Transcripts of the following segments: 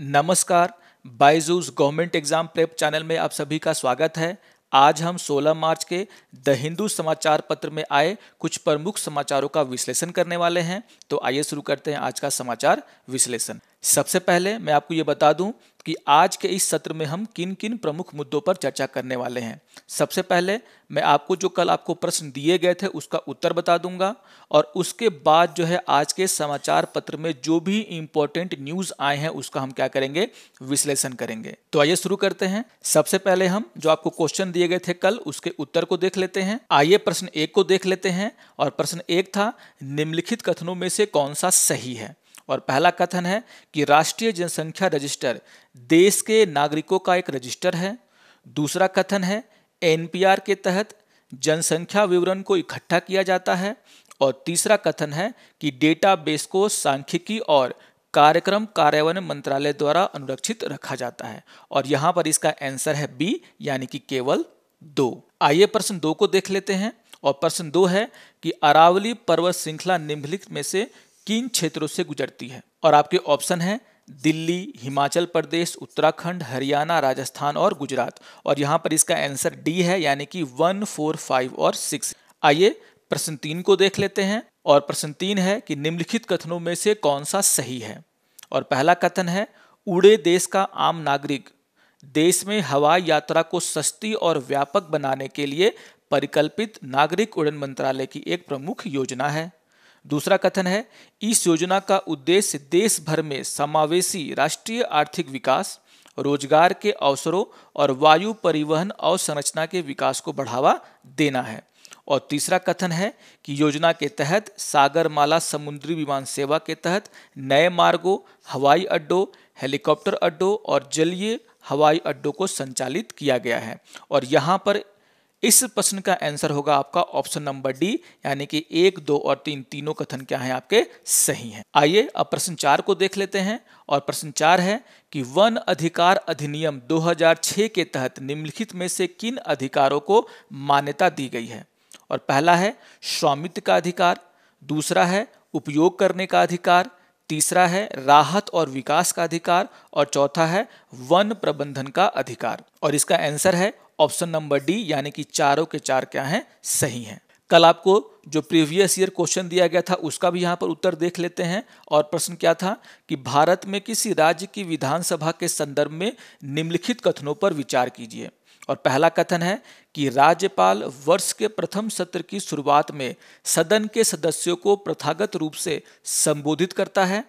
नमस्कार। Byju's government exam prep channel में आप सभी का स्वागत है। आज हम 16 मार्च के द हिंदू समाचार पत्र में आए कुछ प्रमुख समाचारों का विश्लेषण करने वाले हैं। तो आइए शुरू करते हैं आज का समाचार विश्लेषण। सबसे पहले मैं आपको ये बता दूं कि आज के इस सत्र में हम किन किन प्रमुख मुद्दों पर चर्चा करने वाले हैं। सबसे पहले मैं आपको जो कल आपको प्रश्न दिए गए थे उसका उत्तर बता दूंगा और उसके बाद जो है आज के समाचार पत्र में जो भी इंपॉर्टेंट न्यूज आए हैं उसका हम क्या करेंगे, विश्लेषण करेंगे। तो आइए शुरू करते हैं। सबसे पहले हम जो आपको क्वेश्चन दिए गए थे कल उसके उत्तर को देख लेते हैं। आइए प्रश्न 1 को देख लेते हैं और प्रश्न 1 था निम्नलिखित कथनों में से कौन सा सही है। और पहला कथन है कि राष्ट्रीय जनसंख्या रजिस्टर देश के नागरिकों का एक रजिस्टर है। दूसरा कथन है एनपीआर के तहत जनसंख्या विवरण को इकट्ठा किया जाता है। और तीसरा कथन है कि डेटाबेस को सांख्यिकी और कार्यक्रम कार्यान्वयन मंत्रालय द्वारा अनुरक्षित रखा जाता है। और यहां पर इसका आंसर है बी, यानी कि केवल 2। आइए प्रश्न 2 को देख लेते हैं। और प्रश्न 2 है कि अरावली पर्वत श्रृंखला निम्नलिखित में से किन क्षेत्रों से गुजरती है। और आपके ऑप्शन है दिल्ली, हिमाचल प्रदेश, उत्तराखंड, हरियाणा, राजस्थान और गुजरात। और यहां पर इसका आंसर डी है, यानी कि 1, 4, 5 और 6। आइए प्रश्न 3 को देख लेते हैं। और प्रश्न 3 है कि निम्नलिखित कथनों में से कौन सा सही है। और पहला कथन है उड़े देश का आम नागरिक देश में हवाई यात्रा को सस्ती और व्यापक बनाने के लिए परिकल्पित नागरिक उड़ान मंत्रालय की एक प्रमुख योजना है। दूसरा कथन है इस योजना का उद्देश्य देश भर में समावेशी राष्ट्रीय आर्थिक विकास, रोजगार के अवसरों और वायु परिवहन अवसंरचना के विकास को बढ़ावा देना है। और तीसरा कथन है कि योजना के तहत सागरमाला समुद्री विमान सेवा के तहत नए मार्गों, हवाई अड्डों, हेलीकॉप्टर अड्डों और जलीय हवाई अड्डों को संचालित किया गया है। और यहाँ पर इस प्रश्न का आंसर होगा आपका ऑप्शन नंबर डी, यानी कि 1, 2 और 3 तीनों कथन क्या हैं आपके सही हैं। आइए अब प्रश्न 4 को देख लेते हैं। और प्रश्न 4 है कि वन अधिकार अधिनियम 2006 के तहत निम्नलिखित में से किन अधिकारों को मान्यता दी गई है। और पहला है स्वामित्व का अधिकार, दूसरा है उपयोग करने का अधिकार, तीसरा है राहत और विकास का अधिकार और चौथा है वन प्रबंधन का अधिकार। और इसका आंसर है ऑप्शन नंबर डी, यानी कि चारों के चार क्या हैं, सही हैं। कल आपको जो प्रीवियस ईयर क्वेश्चन दिया गया था उसका भी यहाँ पर उत्तर देख लेते हैं। और प्रश्न क्या था कि भारत में किसी राज्य की विधानसभा के संदर्भ में निम्नलिखित कथनों पर विचार कीजिए। और पहला कथन है कि राज्यपाल वर्ष के प्रथम सत्र की शुरुआत में सदन के सदस्यों को प्रथागत रूप से संबोधित करता है।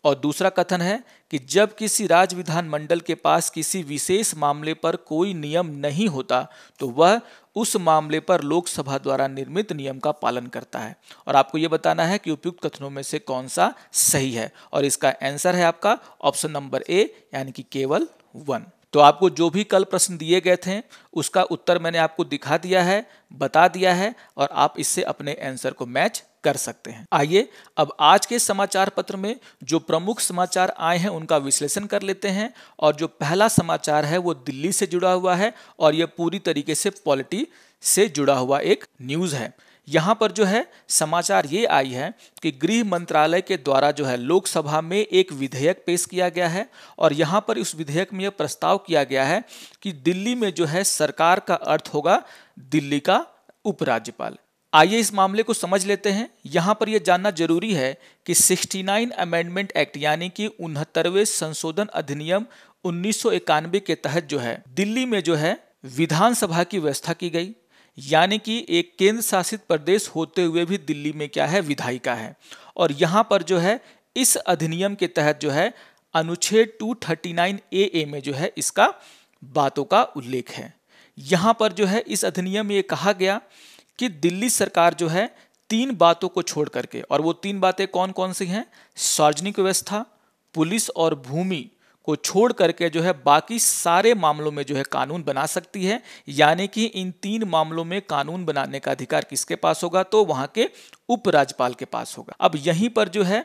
और दूसरा कथन है कि जब किसी राज्य विधानमंडल के पास किसी विशेष मामले पर कोई नियम नहीं होता तो वह उस मामले पर लोकसभा द्वारा निर्मित नियम का पालन करता है। और आपको यह बताना है कि उपयुक्त कथनों में से कौन सा सही है। और इसका आंसर है आपका ऑप्शन नंबर ए, यानी कि केवल 1। तो आपको जो भी कल प्रश्न दिए गए थे उसका उत्तर मैंने आपको दिखा दिया है, बता दिया है और आप इससे अपने आंसर को मैच कर सकते हैं। आइए अब आज के समाचार पत्र में जो प्रमुख समाचार आए हैं उनका विश्लेषण कर लेते हैं। और जो पहला समाचार है वो दिल्ली से जुड़ा हुआ है और यह पूरी तरीके से पॉलिटी से जुड़ा हुआ एक न्यूज़ है। यहाँ पर जो है समाचार ये आई है कि गृह मंत्रालय के द्वारा जो है लोकसभा में एक विधेयक पेश किया गया है। और यहाँ पर उस विधेयक में यह प्रस्ताव किया गया है कि दिल्ली में जो है सरकार का अर्थ होगा दिल्ली का उपराज्यपाल। आइए इस मामले को समझ लेते हैं। यहाँ पर यह जानना जरूरी है कि 69 अमेंडमेंट एक्ट यानी कि 69वें संशोधन अधिनियम 1991 के तहत जो है दिल्ली में जो है विधानसभा की व्यवस्था की गई, यानी कि एक केंद्र शासित प्रदेश होते हुए भी दिल्ली में क्या है, विधायिका है। और यहाँ पर जो है इस अधिनियम के तहत जो है अनुच्छेद 239 ए में जो है इसका बातों का उल्लेख है। यहाँ पर जो है इस अधिनियम में ये कहा गया कि दिल्ली सरकार जो है 3 बातों को छोड़ करके, और वो 3 बातें कौन कौन सी हैं, सार्वजनिक व्यवस्था, पुलिस और भूमि को छोड़ करके जो है बाकी सारे मामलों में जो है कानून बना सकती है। यानी कि इन 3 मामलों में कानून बनाने का अधिकार किसके पास होगा, तो वहां के उपराज्यपाल के पास होगा। अब यहीं पर जो है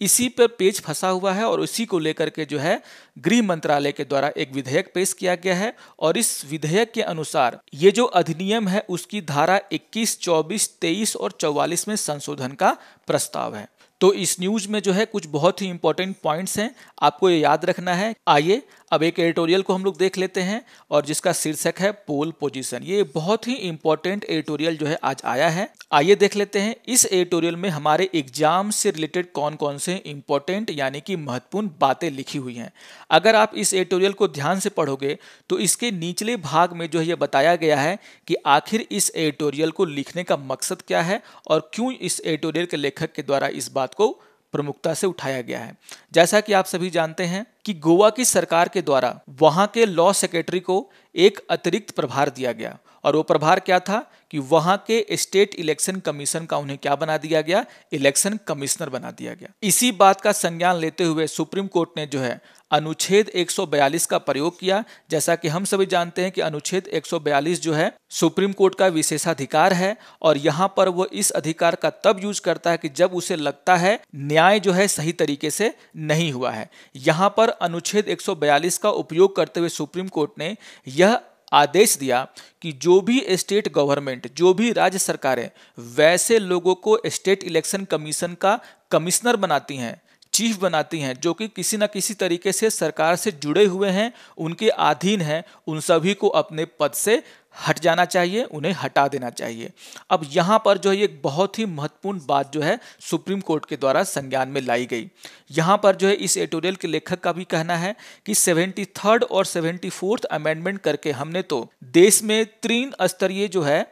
इसी पर पेच फंसा हुआ है और इसी को लेकर के जो है गृह मंत्रालय के द्वारा एक विधेयक पेश किया गया है। और इस विधेयक के अनुसार ये जो अधिनियम है उसकी धारा 21, 24, 23 और 44 में संशोधन का प्रस्ताव है। तो इस न्यूज में जो है कुछ बहुत ही इंपॉर्टेंट पॉइंट्स हैं, आपको ये याद रखना है। आइए अब एक एडिटोरियल को हम लोग देख लेते हैं और जिसका शीर्षक है पोल पोजीशन। ये बहुत ही इंपॉर्टेंट एडिटोरियल जो है आज आया है। आइए देख लेते हैं इस एडिटोरियल में हमारे एग्जाम से रिलेटेड कौन कौन से इंपॉर्टेंट यानी कि महत्वपूर्ण बातें लिखी हुई हैं। अगर आप इस एडिटोरियल को ध्यान से पढ़ोगे तो इसके निचले भाग में जो है ये बताया गया है कि आखिर इस एडिटोरियल को लिखने का मकसद क्या है और क्यों इस एडिटोरियल के लेखक के द्वारा इस बात को प्रमुखता से उठाया गया है। जैसा कि आप सभी जानते हैं कि गोवा की सरकार के द्वारा वहां के लॉ सेक्रेटरी को एक अतिरिक्त प्रभार दिया गया और वो प्रभार क्या था कि वहां के स्टेट इलेक्शन कमीशन का उन्हें क्या बना दिया गया, इलेक्शन कमिश्नर बना दिया गया। इसी बात का संज्ञान लेते हुए सुप्रीम कोर्ट ने जो है अनुच्छेद 142 का प्रयोग किया। जैसा कि हम सभी जानते हैं कि अनुच्छेद 142 जो है सुप्रीम कोर्ट का विशेषाधिकार है और यहां पर वो इस अधिकार का तब यूज करता है कि जब उसे लगता है न्याय जो है सही तरीके से नहीं हुआ है। यहां पर अनुच्छेद 142 का उपयोग करते हुए सुप्रीम कोर्ट ने यह आदेश दिया कि जो भी स्टेट गवर्नमेंट, जो भी राज्य सरकारें वैसे लोगों को स्टेट इलेक्शन कमीशन का कमिश्नर बनाती हैं, चीफ बनाती हैं, जो कि किसी न किसी तरीके से सरकार से जुड़े हुए हैं, उनके अधीन हैं, उन सभी को अपने पद से हट जाना चाहिए, उन्हें हटा देना चाहिए। अब यहाँ पर जो है एक बहुत ही महत्वपूर्ण बात जो है सुप्रीम कोर्ट के द्वारा संज्ञान में लाई गई। यहाँ पर जो है इस एडिटोरियल के लेखक का भी कहना है कि 73rd और 74th अमेंडमेंट करके हमने तो देश में 3 स्तरीय जो है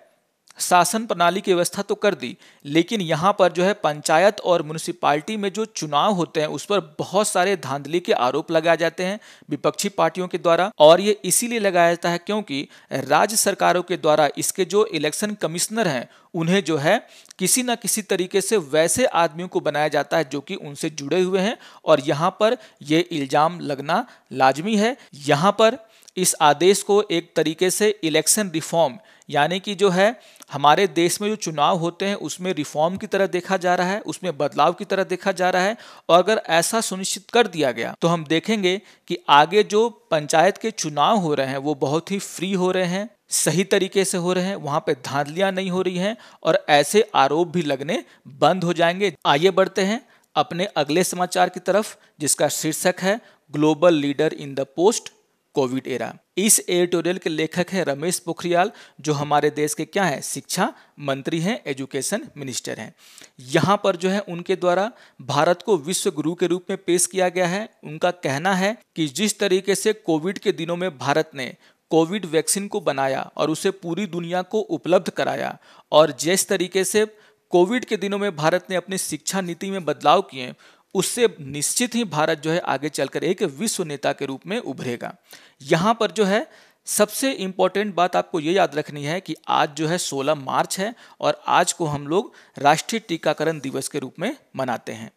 शासन प्रणाली की व्यवस्था तो कर दी, लेकिन यहाँ पर जो है पंचायत और म्युनिसिपालिटी में जो चुनाव होते हैं उस पर बहुत सारे धांधली के आरोप लगाए जाते हैं विपक्षी पार्टियों के द्वारा। और ये इसीलिए लगाया जाता है क्योंकि राज्य सरकारों के द्वारा इसके जो इलेक्शन कमिश्नर हैं उन्हें जो है किसी न किसी तरीके से वैसे आदमियों को बनाया जाता है जो कि उनसे जुड़े हुए हैं और यहाँ पर ये इल्जाम लगना लाजमी है। यहाँ पर इस आदेश को एक तरीके से इलेक्शन रिफॉर्म यानी कि जो है हमारे देश में जो चुनाव होते हैं उसमें रिफॉर्म की तरह देखा जा रहा है, उसमें बदलाव की तरह देखा जा रहा है। और अगर ऐसा सुनिश्चित कर दिया गया तो हम देखेंगे कि आगे जो पंचायत के चुनाव हो रहे हैं वो बहुत ही फ्री हो रहे हैं, सही तरीके से हो रहे हैं, वहां पे धांधलियां नहीं हो रही हैं और ऐसे आरोप भी लगने बंद हो जाएंगे। आइए बढ़ते हैं अपने अगले समाचार की तरफ जिसका शीर्षक है global leader in the post Covid era. इस एडिटोरियल के लेखक हैं रमेश पोखरियाल, जो हमारे देश के क्या हैं, शिक्षा मंत्री हैं, एजुकेशन मिनिस्टर हैं। यहाँ पर जो है उनके द्वारा भारत को विश्व गुरु के रूप में पेश किया गया है। उनका कहना है कि जिस तरीके से कोविड के दिनों में भारत ने कोविड वैक्सीन को बनाया और उसे पूरी दुनिया को उपलब्ध कराया और जिस तरीके से कोविड के दिनों में भारत ने अपनी शिक्षा नीति में बदलाव किए, उससे निश्चित ही भारत जो है आगे चलकर एक विश्व नेता के रूप में उभरेगा। यहाँ पर जो है सबसे इंपॉर्टेंट बात आपको ये याद रखनी है कि आज जो है 16 मार्च है और आज को हम लोग राष्ट्रीय टीकाकरण दिवस के रूप में मनाते हैं।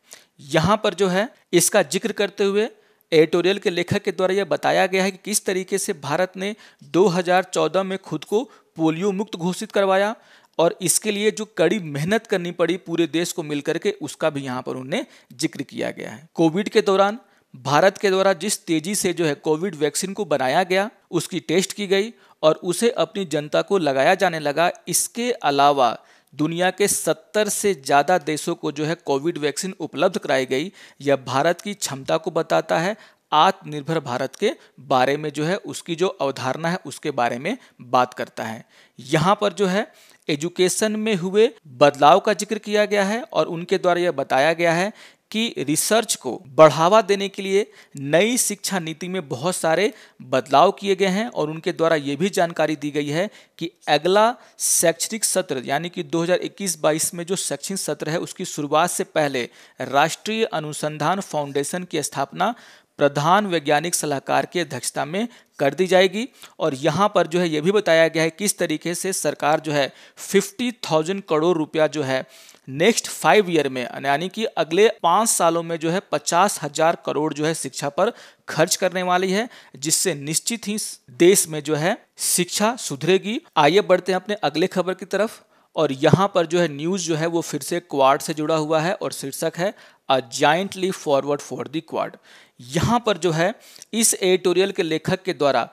यहाँ पर जो है इसका जिक्र करते हुए एडिटोरियल के लेखक के द्वारा यह बताया गया है कि किस तरीके से भारत ने 2014 में खुद को पोलियो मुक्त घोषित करवाया और इसके लिए जो कड़ी मेहनत करनी पड़ी पूरे देश को मिलकर के, उसका भी यहाँ पर उन्हें जिक्र किया गया है। कोविड के दौरान भारत के द्वारा जिस तेजी से जो है कोविड वैक्सीन को बनाया गया, उसकी टेस्ट की गई और उसे अपनी जनता को लगाया जाने लगा। इसके अलावा दुनिया के 70 से ज़्यादा देशों को जो है कोविड वैक्सीन उपलब्ध कराई गई। यह भारत की क्षमता को बताता है, आत्मनिर्भर भारत के बारे में जो है उसकी जो अवधारणा है उसके बारे में बात करता है। यहाँ पर जो है एजुकेशन में हुए बदलाव का जिक्र किया गया है और उनके द्वारा यह बताया गया है कि रिसर्च को बढ़ावा देने के लिए नई शिक्षा नीति में बहुत सारे बदलाव किए गए हैं और उनके द्वारा ये भी जानकारी दी गई है कि अगला शैक्षणिक सत्र यानी कि 2021-22 में जो शैक्षणिक सत्र है उसकी शुरुआत से पहले राष्ट्रीय अनुसंधान फाउंडेशन की स्थापना प्रधान वैज्ञानिक सलाहकार की अध्यक्षता में कर दी जाएगी। और यहाँ पर जो है ये भी बताया गया है किस तरीके से सरकार जो है 50,000 करोड़ रुपया जो है नेक्स्ट 5 ईयर में यानी कि अगले 5 सालों में जो है 50,000 करोड़ जो है शिक्षा पर खर्च करने वाली है, जिससे निश्चित ही देश में जो है शिक्षा सुधरेगी। आइए बढ़ते हैं अपने अगले खबर की तरफ और यहाँ पर जो है न्यूज़ जो है वो फिर से क्वाड से जुड़ा हुआ है और शीर्षक है a giant leap forward for the Quad. यहाँ पर जो है इस एडिटोरियल के लेखक के द्वारा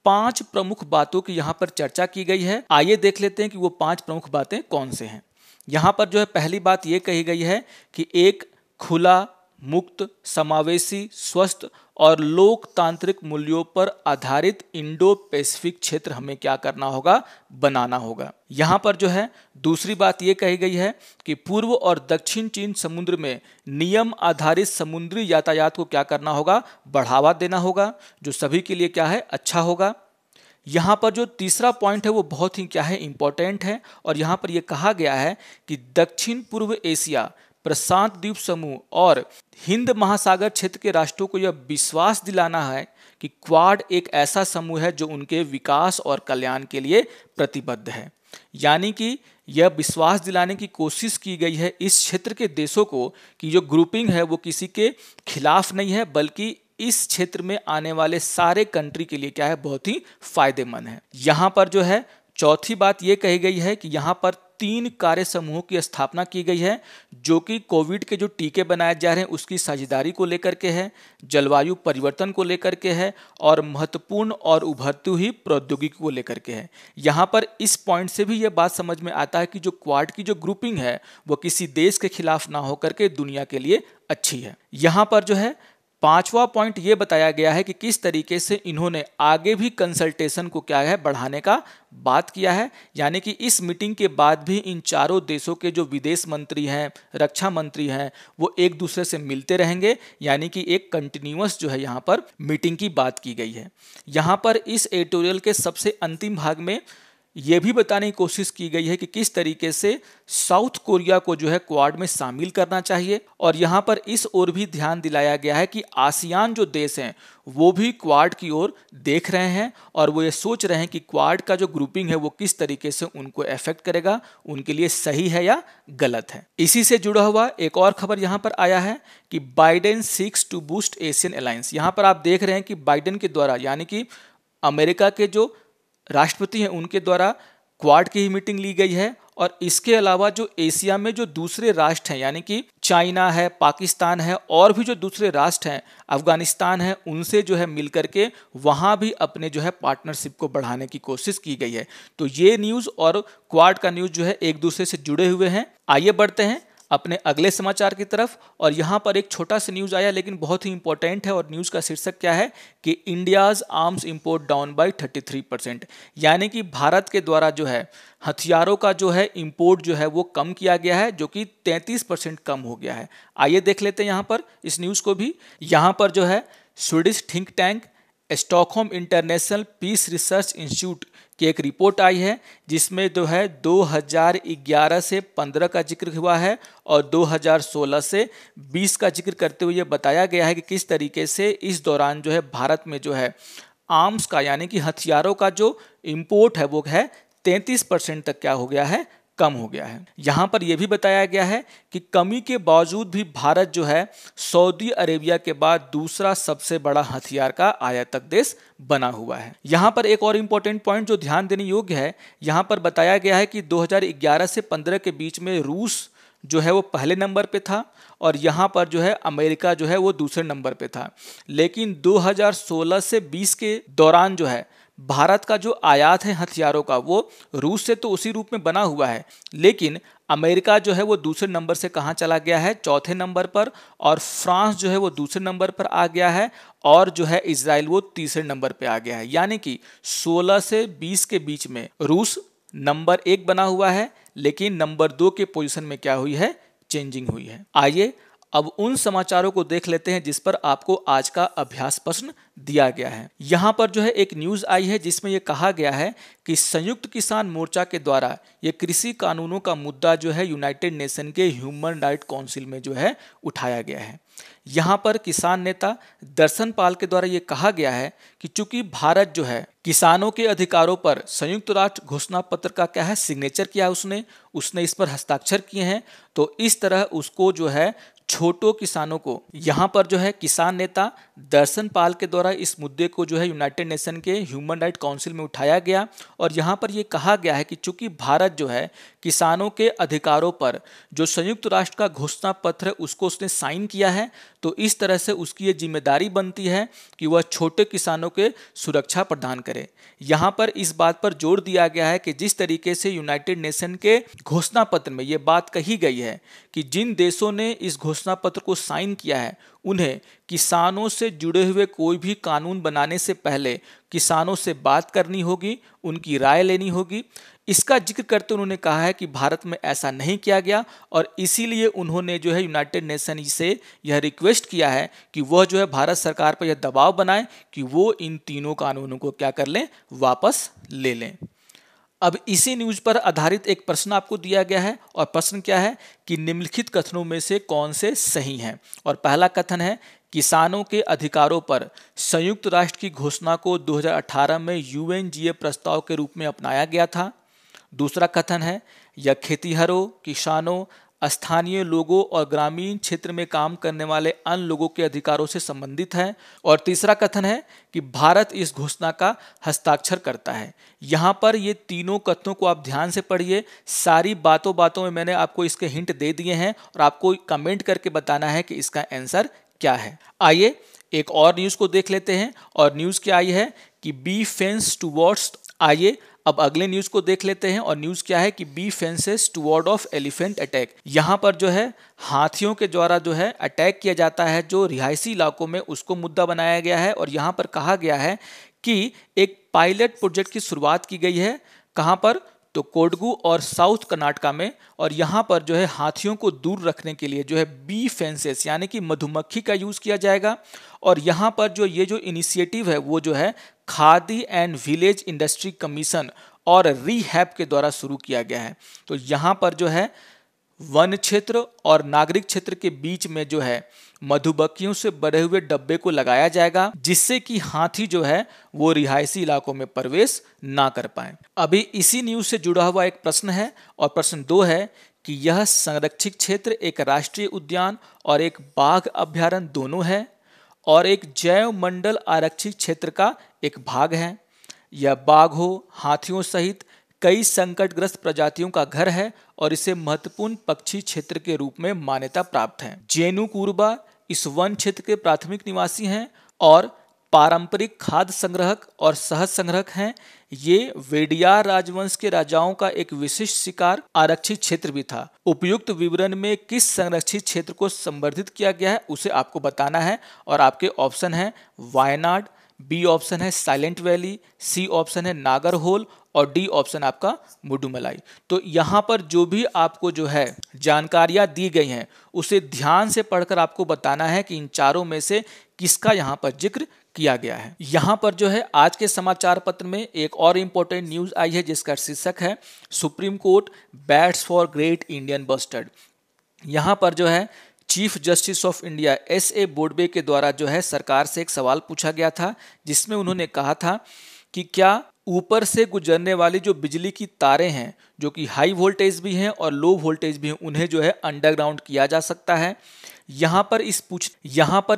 5 प्रमुख बातों की यहाँ पर चर्चा की गई है। आइए देख लेते हैं कि वो 5 प्रमुख बातें कौन से हैं। यहाँ पर जो है पहली बात ये कही गई है कि एक खुला, मुक्त, समावेशी, स्वस्थ और लोकतांत्रिक मूल्यों पर आधारित इंडो पैसिफिक क्षेत्र हमें क्या करना होगा, बनाना होगा। यहाँ पर जो है दूसरी बात ये कही गई है कि पूर्व और दक्षिण चीन समुद्र में नियम आधारित समुद्री यातायात को क्या करना होगा, बढ़ावा देना होगा, जो सभी के लिए क्या है, अच्छा होगा। यहाँ पर जो तीसरा पॉइंट है वो बहुत ही क्या है, इंपॉर्टेंट है, और यहाँ पर ये कहा गया है कि दक्षिण पूर्व एशिया, प्रशांत द्वीप समूह और हिंद महासागर क्षेत्र के राष्ट्रों को यह विश्वास दिलाना है कि क्वाड एक ऐसा समूह है जो उनके विकास और कल्याण के लिए प्रतिबद्ध है। यानी कि यह विश्वास दिलाने की कोशिश की गई है इस क्षेत्र के देशों को कि जो ग्रुपिंग है वो किसी के खिलाफ नहीं है, बल्कि इस क्षेत्र में आने वाले सारे कंट्री के लिए क्या है, बहुत ही फायदेमंद है। यहाँ पर जो है चौथी बात ये कही गई है कि यहाँ पर 3 कार्य समूहों की स्थापना की गई है, जो कि कोविड के जो टीके बनाए जा रहे हैं उसकी साझेदारी को लेकर के है, जलवायु परिवर्तन को लेकर के है और महत्वपूर्ण और उभरती हुई प्रौद्योगिकी को लेकर के है। यहाँ पर इस पॉइंट से भी यह बात समझ में आता है कि जो क्वाड की जो ग्रुपिंग है वो किसी देश के खिलाफ ना होकर के दुनिया के लिए अच्छी है। यहाँ पर जो है 5वां पॉइंट ये बताया गया है कि किस तरीके से इन्होंने आगे भी कंसल्टेशन को क्या है, बढ़ाने का बात किया है। यानी कि इस मीटिंग के बाद भी इन चारों देशों के जो विदेश मंत्री हैं, रक्षा मंत्री हैं, वो एक दूसरे से मिलते रहेंगे। यानी कि एक कंटिन्यूअस जो है यहाँ पर मीटिंग की बात की गई है। यहाँ पर इस एडिटोरियल के सबसे अंतिम भाग में ये भी बताने की कोशिश की गई है कि किस तरीके से साउथ कोरिया को जो है क्वाड में शामिल करना चाहिए, और यहाँ पर इस ओर भी ध्यान दिलाया गया है कि आसियान जो देश हैं वो भी क्वाड की ओर देख रहे हैं और वो ये सोच रहे हैं कि क्वाड का जो ग्रुपिंग है वो किस तरीके से उनको अफेक्ट करेगा, उनके लिए सही है या गलत है। इसी से जुड़ा हुआ एक और खबर यहाँ पर आया है कि Biden seeks to boost Asian alliance. यहाँ पर आप देख रहे हैं कि बाइडेन के द्वारा, यानी कि अमेरिका के जो राष्ट्रपति हैं उनके द्वारा क्वाड की ही मीटिंग ली गई है, और इसके अलावा जो एशिया में जो दूसरे राष्ट्र हैं, यानी कि चाइना है, पाकिस्तान है और भी जो दूसरे राष्ट्र हैं, अफगानिस्तान है, उनसे जो है मिलकर के वहाँ भी अपने जो है पार्टनरशिप को बढ़ाने की कोशिश की गई है। तो ये न्यूज़ और क्वाड का न्यूज़ जो है एक दूसरे से जुड़े हुए हैं। आइए बढ़ते हैं अपने अगले समाचार की तरफ, और यहाँ पर एक छोटा सा न्यूज़ आया लेकिन बहुत ही इंपॉर्टेंट है, और न्यूज़ का शीर्षक क्या है कि India's arms import down by 33%। यानी कि भारत के द्वारा जो है हथियारों का जो है इंपोर्ट जो है वो कम किया गया है, जो कि 33% कम हो गया है। आइए देख लेते हैं यहाँ पर इस न्यूज़ को भी। यहाँ पर जो है Swedish think tank Stockholm International Peace Research Institute की एक रिपोर्ट आई है, जिसमें जो है 2011 से 15 का जिक्र हुआ है और 2016 से 20 का जिक्र करते हुए ये बताया गया है कि किस तरीके से इस दौरान जो है भारत में जो है आर्म्स का, यानी कि हथियारों का जो इंपोर्ट है वो है 33% तक क्या हो गया है, कम हो गया है। यहाँ पर यह भी बताया गया है कि कमी के बावजूद भी भारत जो है सऊदी अरेबिया के बाद दूसरा सबसे बड़ा हथियार का आयातक देश बना हुआ है। यहाँ पर एक और इम्पोर्टेंट पॉइंट जो ध्यान देने योग्य है, यहाँ पर बताया गया है कि 2011 से 15 के बीच में रूस जो है वो पहले नंबर पे था और यहाँ पर जो है अमेरिका जो है वो दूसरे नंबर पे था। लेकिन 2016 से 20 के दौरान जो है भारत का जो आयात है हथियारों का वो रूस से तो उसी रूप में बना हुआ है, लेकिन अमेरिका जो है वो दूसरे नंबर से कहाँ चला गया है, चौथे नंबर पर, और फ्रांस जो है वो दूसरे नंबर पर आ गया है, और जो है इजराइल वो तीसरे नंबर पे आ गया है। यानी कि 16 से 20 के बीच में रूस नंबर 1 बना हुआ है, लेकिन नंबर 2 के पोजीशन में क्या हुई है, चेंजिंग हुई है। आइए अब उन समाचारों को देख लेते हैं जिस पर आपको आज का अभ्यास प्रश्न दिया गया है। यहाँ पर जो है एक न्यूज़ आई है जिसमें यह कहा गया है कि संयुक्त किसान मोर्चा के द्वारा ये कृषि कानूनों का मुद्दा जो है यूनाइटेड नेशन के ह्यूमन राइट काउंसिल में जो है उठाया गया है। यहाँ पर किसान नेता दर्शन पाल के द्वारा ये कहा गया है कि चूंकि भारत जो है किसानों के अधिकारों पर संयुक्त राष्ट्र घोषणा पत्र का क्या है, सिग्नेचर किया है, उसने इस पर हस्ताक्षर किए हैं, तो इस तरह उसको जो है छोटों किसानों को, यहाँ पर जो है किसान नेता दर्शन पाल के द्वारा इस मुद्दे को जो है यूनाइटेड नेशन के ह्यूमन राइट काउंसिल में उठाया गया, और यहाँ पर ये कहा गया है कि चूंकि भारत जो है किसानों के अधिकारों पर जो संयुक्त राष्ट्र का घोषणा पत्र है उसको उसने साइन किया है, तो इस तरह से उसकी ये जिम्मेदारी बनती है कि वह छोटे किसानों के सुरक्षा प्रदान करे। यहाँ पर इस बात पर जोर दिया गया है कि जिस तरीके से यूनाइटेड नेशन के घोषणा पत्र में ये बात कही गई है कि जिन देशों ने इस घोषणा पत्र को साइन किया है उन्हें किसानों से जुड़े हुए कोई भी कानून बनाने से पहले किसानों से बात करनी होगी, उनकी राय लेनी होगी। इसका जिक्र करते उन्होंने कहा है कि भारत में ऐसा नहीं किया गया और इसीलिए उन्होंने जो है यूनाइटेड नेशन से यह रिक्वेस्ट किया है कि वह जो है भारत सरकार पर यह दबाव बनाए कि वो इन तीनों कानूनों को क्या कर लें, वापस ले लें। अब इसी न्यूज पर आधारित एक प्रश्न आपको दिया गया है और प्रश्न क्या है कि निम्नलिखित कथनों में से कौन से सही हैं। और पहला कथन है किसानों के अधिकारों पर संयुक्त राष्ट्र की घोषणा को 2018 में यूएनजीए प्रस्ताव के रूप में अपनाया गया था। दूसरा कथन है यह खेतीहरों, किसानों, स्थानीय लोगों और ग्रामीण क्षेत्र में काम करने वाले अन्य लोगों के अधिकारों से संबंधित है। और तीसरा कथन है कि भारत इस घोषणा का हस्ताक्षर करता है। यहाँ पर ये तीनों कथनों को आप ध्यान से पढ़िए। सारी बातों में मैंने आपको इसके हिंट दे दिए हैं और आपको कमेंट करके बताना है कि इसका आंसर क्या है। आइए एक और न्यूज़ को देख लेते हैं और न्यूज़ क्या आई है कि बी फेंस टुवर्ड्स। आइए अब अगले न्यूज को देख लेते हैं और न्यूज क्या है कि B fences toward of elephant attack. यहाँ पर जो है हाथियों के द्वारा जो है अटैक किया जाता है जो रिहायशी इलाकों में, उसको मुद्दा बनाया गया है। और यहाँ पर कहा गया है कि एक पायलट प्रोजेक्ट की शुरुआत की गई है। कहाँ पर, तो कोडगू और साउथ कर्नाटका में। और यहाँ पर जो है हाथियों को दूर रखने के लिए जो है बी फेंसेस यानी कि मधुमक्खी का यूज़ किया जाएगा। और यहाँ पर जो ये जो इनिशिएटिव है वो जो है khadi and village industry commission और रीहैब के द्वारा शुरू किया गया है। तो यहाँ पर जो है वन क्षेत्र और नागरिक क्षेत्र के बीच में जो है मधुमक्खियों से भरे हुए डब्बे को लगाया जाएगा जिससे कि हाथी जो है वो रिहायशी इलाकों में प्रवेश ना कर पाए। अभी इसी न्यूज से जुड़ा हुआ एक प्रश्न है और प्रश्न 2 है कि यह संरक्षित क्षेत्र एक राष्ट्रीय उद्यान और एक बाघ अभ्यारण्य दोनों है और एक जैव मंडल आरक्षित क्षेत्र का एक भाग है। यह बाघों, हाथियों सहित कई संकटग्रस्त प्रजातियों का घर है और इसे महत्वपूर्ण पक्षी क्षेत्र के रूप में मान्यता प्राप्त है। जेनु कुरुबा इस वन क्षेत्र के प्राथमिक निवासी हैं और पारंपरिक खाद्य संग्रहक और शहद संग्रहक हैं। ये वेडियार राजवंश के राजाओं का एक विशिष्ट शिकार आरक्षित क्षेत्र भी था। उपयुक्त विवरण में किस संरक्षित क्षेत्र को संवर्धित किया गया है उसे आपको बताना है और आपके ऑप्शन है वायनाड, बी ऑप्शन है साइलेंट वैली, सी ऑप्शन है नागरहोल और डी ऑप्शन आपका मुडुमलाई। तो यहाँ पर जो भी आपको जो है जानकारियाँ दी गई हैं उसे ध्यान से पढ़कर आपको बताना है कि इन चारों में से किसका यहाँ पर जिक्र किया गया है। यहाँ पर जो है आज के समाचार पत्र में एक और इम्पोर्टेंट न्यूज़ आई है जिसका शीर्षक है supreme court bats for great Indian bustard. यहाँ पर जो है chief justice of India एस.ए. Bobde के द्वारा जो है सरकार से एक सवाल पूछा गया था जिसमें उन्होंने कहा था कि क्या ऊपर से गुजरने वाली जो बिजली की तारें हैं जो कि हाई वोल्टेज भी हैं और लो वोल्टेज भी हैं उन्हें जो है अंडरग्राउंड किया जा सकता है। यहाँ पर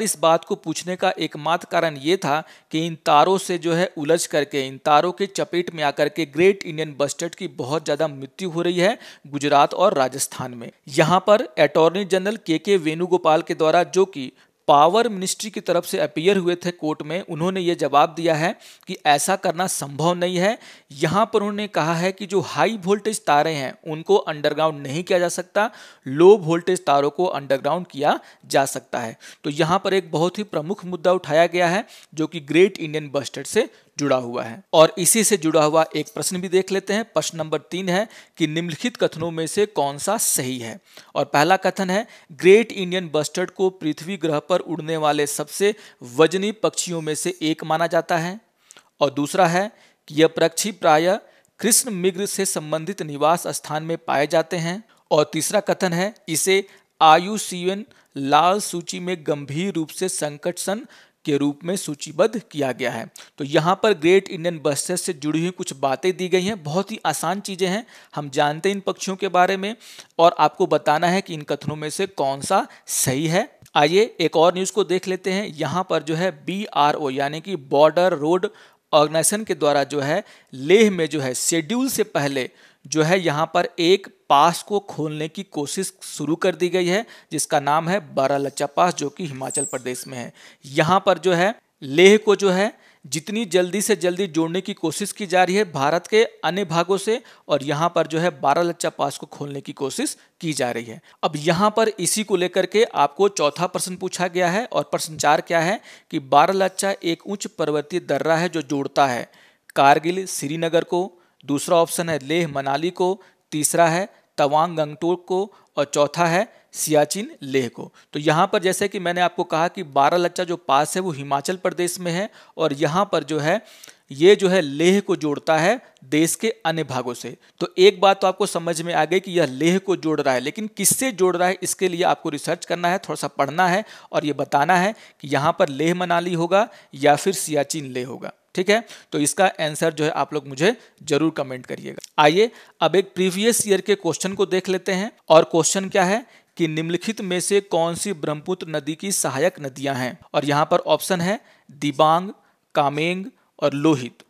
इस बात को पूछने का एकमात्र कारण ये था कि इन तारों से जो है उलझ करके, इन तारों के चपेट में आकर के ग्रेट इंडियन बस्टर्ड की बहुत ज़्यादा मृत्यु हो रही है गुजरात और राजस्थान में। यहाँ पर अटॉर्नी जनरल के वेणुगोपाल के द्वारा जो कि पावर मिनिस्ट्री की तरफ से अपीयर हुए थे कोर्ट में, उन्होंने ये जवाब दिया है कि ऐसा करना संभव नहीं है। यहाँ पर उन्होंने कहा है कि जो हाई वोल्टेज तारे हैं उनको अंडरग्राउंड नहीं किया जा सकता, लो वोल्टेज तारों को अंडरग्राउंड किया जा सकता है। तो यहाँ पर एक बहुत ही प्रमुख मुद्दा उठाया गया है जो कि ग्रेट इंडियन बस्टर्ड से जुड़ा हुआ है। और इसी से जुड़ा हुआ एक प्रश्न भी देख लेते हैं। प्रश्न नंबर 3 है कि निम्नलिखित कथनों में से कौन सा सही है। और पहला कथन है ग्रेट इंडियन बस्टर्ड को पृथ्वी ग्रह पर उड़ने वाले सबसे वजनी पक्षियों में से एक माना जाता है। और दूसरा है कि यह पक्षी प्रायः कृष्ण मृग से संबंधित निवास स्थान में पाए जाते हैं। और तीसरा कथन है इसे IUCN लाल सूची में गंभीर रूप से संकटसन के रूप में सूचीबद्ध किया गया है। तो यहाँ पर ग्रेट इंडियन बस्टर्ड से जुड़ी हुई कुछ बातें दी गई हैं। बहुत ही आसान चीज़ें हैं, हम जानते हैं इन पक्षियों के बारे में और आपको बताना है कि इन कथनों में से कौन सा सही है। आइए एक और न्यूज़ को देख लेते हैं। यहाँ पर जो है BRO यानी कि बॉर्डर रोड ऑर्गेनाइजेशन के द्वारा जो है लेह में जो है शेड्यूल से पहले जो है यहाँ पर एक पास को खोलने की कोशिश शुरू कर दी गई है, जिसका नाम है बारालाचा पास, जो कि हिमाचल प्रदेश में है। यहाँ पर जो है लेह को जो है जितनी जल्दी से जल्दी जोड़ने की कोशिश की जा रही है भारत के अन्य भागों से, और यहाँ पर जो है बारालाचा पास को खोलने की कोशिश की जा रही है। अब यहाँ पर इसी को लेकर के आपको चौथा प्रश्न पूछा गया है, और प्रश्न 4 क्या है कि बारालाचा एक उच्च पर्वतीय दर्रा है जो जोड़ता है कारगिल श्रीनगर को, दूसरा ऑप्शन है लेह मनाली को, तीसरा है तवांग गंगटोक को, और चौथा है सियाचिन लेह को। तो यहाँ पर जैसे कि मैंने आपको कहा कि बारालाचा जो पास है वो हिमाचल प्रदेश में है, और यहाँ पर जो है ये जो है लेह को जोड़ता है देश के अन्य भागों से। तो एक बात तो आपको समझ में आ गई कि यह लेह को जोड़ रहा है, लेकिन किससे जोड़ रहा है इसके लिए आपको रिसर्च करना है, थोड़ा सा पढ़ना है, और ये बताना है कि यहाँ पर लेह मनाली होगा या फिर सियाचिन लेह होगा। ठीक है, तो इसका आंसर जो है आप लोग मुझे जरूर कमेंट करिएगा। आइए अब एक प्रीवियस ईयर के क्वेश्चन को देख लेते हैं, और क्वेश्चन क्या है कि निम्नलिखित में से कौन सी ब्रह्मपुत्र नदी की सहायक नदियां हैं, और यहाँ पर ऑप्शन है दिबांग, कामेंग और लोहित,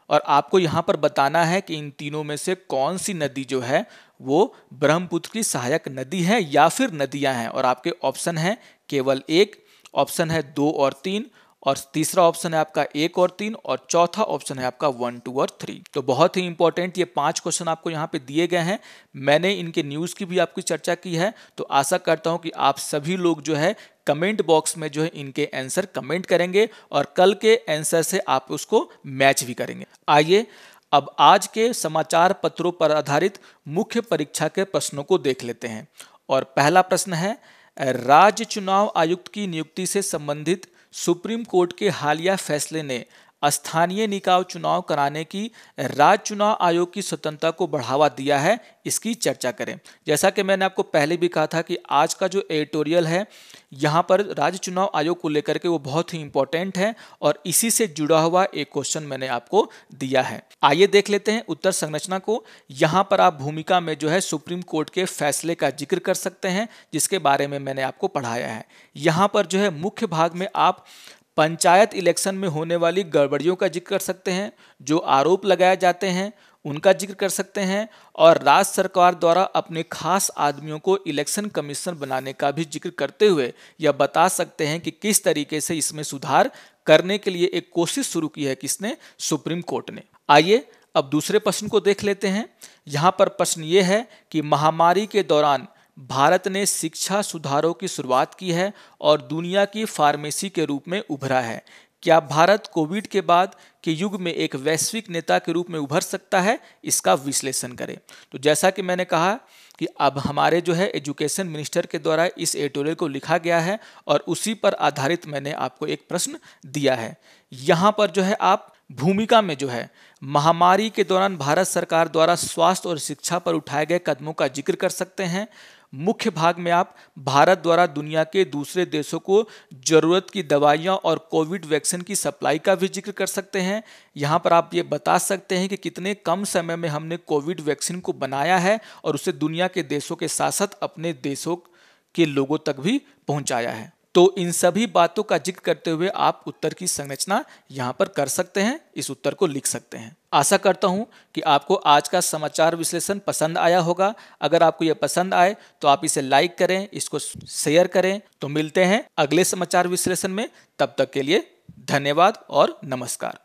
और आपको यहाँ पर बताना है कि इन तीनों में से कौन सी नदी जो है वो ब्रह्मपुत्र की सहायक नदी है या फिर नदियां हैं। और आपके ऑप्शन है केवल एक, ऑप्शन है 2 और 3, और तीसरा ऑप्शन है आपका 1 और 3, और चौथा ऑप्शन है आपका 1, 2 और 3। तो बहुत ही इंपॉर्टेंट ये 5 क्वेश्चन आपको यहाँ पे दिए गए हैं। मैंने इनके न्यूज़ की भी आपकी चर्चा की है, तो आशा करता हूँ कि आप सभी लोग जो है कमेंट बॉक्स में जो है इनके आंसर कमेंट करेंगे, और कल के आंसर से आप उसको मैच भी करेंगे। आइए अब आज के समाचार पत्रों पर आधारित मुख्य परीक्षा के प्रश्नों को देख लेते हैं। और पहला प्रश्न है, राज्य चुनाव आयुक्त की नियुक्ति से संबंधित सुप्रीम कोर्ट के हालिया फैसले ने स्थानीय निकाय चुनाव कराने की राज्य चुनाव आयोग की स्वतंत्रता को बढ़ावा दिया है, इसकी चर्चा करें। जैसा कि मैंने आपको पहले भी कहा था कि आज का जो एडिटोरियल है यहाँ पर राज्य चुनाव आयोग को लेकर के वो बहुत ही इंपॉर्टेंट है, और इसी से जुड़ा हुआ एक क्वेश्चन मैंने आपको दिया है। आइए देख लेते हैं उत्तर संरचना को। यहाँ पर आप भूमिका में जो है सुप्रीम कोर्ट के फैसले का जिक्र कर सकते हैं, जिसके बारे में मैंने आपको पढ़ाया है। यहाँ पर जो है मुख्य भाग में आप पंचायत इलेक्शन में होने वाली गड़बड़ियों का जिक्र कर सकते हैं, जो आरोप लगाए जाते हैं उनका जिक्र कर सकते हैं, और राज्य सरकार द्वारा अपने खास आदमियों को इलेक्शन कमीशन बनाने का भी जिक्र करते हुए यह बता सकते हैं कि किस तरीके से इसमें सुधार करने के लिए एक कोशिश शुरू की है किसने, सुप्रीम कोर्ट ने। आइए अब दूसरे प्रश्न को देख लेते हैं। यहाँ पर प्रश्न ये है कि महामारी के दौरान भारत ने शिक्षा सुधारों की शुरुआत की है और दुनिया की फार्मेसी के रूप में उभरा है। क्या भारत कोविड के बाद के युग में एक वैश्विक नेता के रूप में उभर सकता है, इसका विश्लेषण करें। तो जैसा कि मैंने कहा कि अब हमारे जो है एजुकेशन मिनिस्टर के द्वारा इस एडिटोरियल को लिखा गया है, और उसी पर आधारित मैंने आपको एक प्रश्न दिया है। यहाँ पर जो है आप भूमिका में जो है महामारी के दौरान भारत सरकार द्वारा स्वास्थ्य और शिक्षा पर उठाए गए कदमों का जिक्र कर सकते हैं। मुख्य भाग में आप भारत द्वारा दुनिया के दूसरे देशों को जरूरत की दवाइयां और कोविड वैक्सीन की सप्लाई का भी जिक्र कर सकते हैं। यहां पर आप ये बता सकते हैं कि कितने कम समय में हमने कोविड वैक्सीन को बनाया है और उसे दुनिया के देशों के साथ साथ अपने देशों के लोगों तक भी पहुंचाया है। तो इन सभी बातों का जिक्र करते हुए आप उत्तर की संरचना यहाँ पर कर सकते हैं, इस उत्तर को लिख सकते हैं। आशा करता हूँ कि आपको आज का समाचार विश्लेषण पसंद आया होगा। अगर आपको यह पसंद आए तो आप इसे लाइक करें, इसको शेयर करें। तो मिलते हैं अगले समाचार विश्लेषण में, तब तक के लिए धन्यवाद और नमस्कार।